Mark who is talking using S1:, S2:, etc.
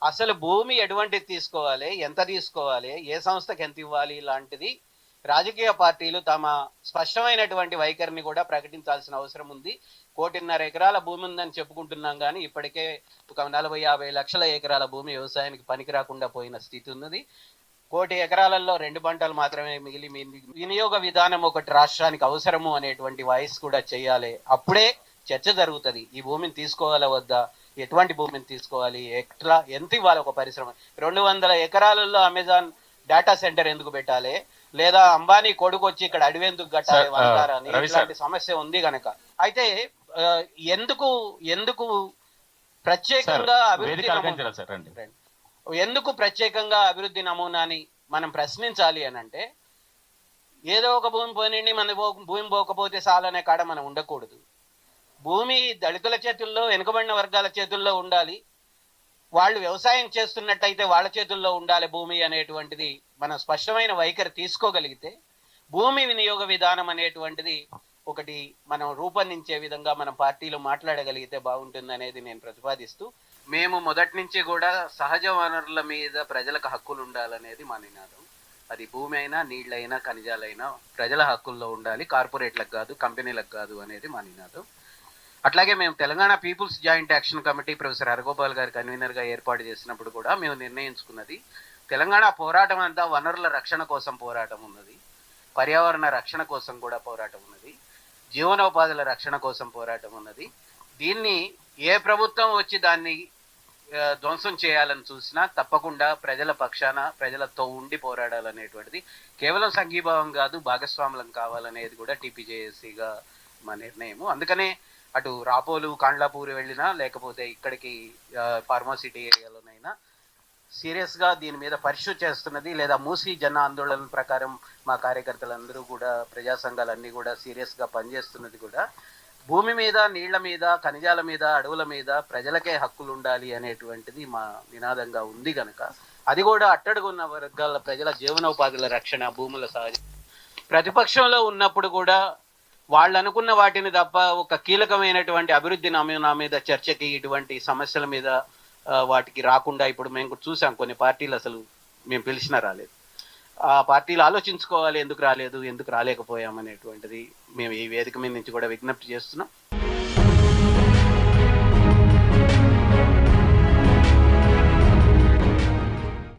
S1: అసలు భూమి ఎటువంటిది తీసుకోవాలి, ఎంత తీసుకోవాలి, ఏ సంస్థకి ఎంత ఇవ్వాలి లాంటిది రాజకీయ పార్టీలు తమ స్పష్టమైనటువంటి వైఖరిని కూడా ప్రకటించాల్సిన అవసరం ఉంది. 1.5 ఎకరాల భూమి ఉందని చెప్పుకుంటున్నాం కానీ ఇప్పటికే ఒక 40-50 లక్షల ఎకరాల భూమి వ్యవసాయానికి పనికి రాకుండా పోయిన స్థితి ఉన్నది. 1,00,00,000 ఎకరాలలో 2 పంటలు మాత్రమే మిగిలి వినియోగ విధానం ఒకటి రాష్ట్రానికి అవసరము అనేటువంటి వాయిస్ కూడా చేయాలి. అప్పుడే చర్చ జరుగుతుంది. ఈ భూమిని తీసుకోవాలా వద్దా, ఎటువంటి భూమిని తీసుకోవాలి, ఎట్లా, ఎంత ఇవ్వాలి. ఒక పరిశ్రమ 200 ఎకరాలలో అమెజాన్ డేటా సెంటర్ ఎందుకు పెట్టాలి, లేదా అంబానీ కొడుకు వచ్చి ఇక్కడ అడవి ఎందుకు కట్టాలి అంటారని ఇట్లాంటి సమస్య ఉంది కనుక అయితే ఎందుకు ఎందుకు ప్రత్యేకంగా అభివృద్ధి నమూనాని మనం ప్రశ్నించాలి అని అంటే, ఏదో ఒక భూమి పోయినండి మన భూమి పోకపోతే చాలనే కాడ మనం ఉండకూడదు. భూమి దళితుల చేతుల్లో, వెనుకబడిన వర్గాల చేతుల్లో ఉండాలి. వాళ్ళు వ్యవసాయం చేస్తున్నట్టయితే వాళ్ళ చేతుల్లో ఉండాలి భూమి అనేటువంటిది మనం స్పష్టమైన వైఖరి తీసుకోగలిగితే, భూమి వినియోగ విధానం అనేటువంటిది ఒకటి మనం రూపొందించే విధంగా మనం పార్టీలో మాట్లాడగలిగితే బాగుంటుంది అనేది నేను ప్రతిపాదిస్తూ, మేము మొదటి నుంచి కూడా సహజ వనరుల మీద ప్రజలకు హక్కులు ఉండాలనేది మా నినాదం. అది భూమి అయినా, నీళ్ళైనా, ఖనిజాలైనా ప్రజల హక్కుల్లో ఉండాలి, కార్పొరేట్లకు కాదు, కంపెనీలకు కాదు అనేది మా నినాదం. అట్లాగే మేము Telangana people's joint action committee professor Haragopal గారి కన్వీనర్గా ఏర్పాటు చేసినప్పుడు కూడా మేము నిర్ణయించుకున్నది, తెలంగాణ పోరాటం అంతా వనరుల రక్షణ కోసం పోరాటం ఉన్నది, పర్యావరణ రక్షణ కోసం కూడా పోరాటం ఉన్నది, జీవనోపాధుల రక్షణ కోసం పోరాటం ఉన్నది. దీన్ని ఏ ప్రభుత్వం వచ్చి దాన్ని ధ్వంసం చేయాలని చూసినా తప్పకుండా ప్రజల పక్షాన, ప్రజలతో ఉండి పోరాడాలనేటువంటిది కేవలం సంఘీభావం కాదు, భాగస్వాములం కావాలనేది కూడా టీపీజేఏసీగా మా నిర్ణయము. అందుకనే అటు రాపోలు, కాండ్లాపూర్ వెళ్ళినా, లేకపోతే ఇక్కడికి ఫార్మాసిటీ ఏరియాలోనైనా సీరియస్గా దీని మీద పరిశోధన చేస్తున్నది. లేదా మూసీ జన ఆందోళన ప్రకారం మా కార్యకర్తలందరూ కూడా, ప్రజా సంఘాలన్నీ కూడా సీరియస్గా పనిచేస్తున్నది కూడా భూమి మీద, నీళ్ల మీద, ఖనిజాల మీద, అడవుల మీద ప్రజలకే హక్కులు ఉండాలి అనేటువంటిది మా నినాదంగా ఉంది కనుక, అది కూడా అట్టడుగున్న వర్గాల ప్రజల జీవనోపాధుల రక్షణ, భూముల సహజ ప్రతిపక్షంలో ఉన్నప్పుడు కూడా వాళ్ళు అనుకున్న వాటిని తప్ప ఒక కీలకమైనటువంటి అభివృద్ధి నమూనా మీద చర్చకి, ఇటువంటి సమస్యల మీద వాటికి రాకుండా ఇప్పుడు మేము చూసాం కొన్ని పార్టీలు అసలు మేము పిలిచినా రాలేదు. ఆ పార్టీలు ఆలోచించుకోవాలి ఎందుకు రాలేదు, ఎందుకు రాలేకపోయామనేటువంటిది మేము ఈ వేదిక మీద నుంచి కూడా విజ్ఞప్తి చేస్తున్నాం.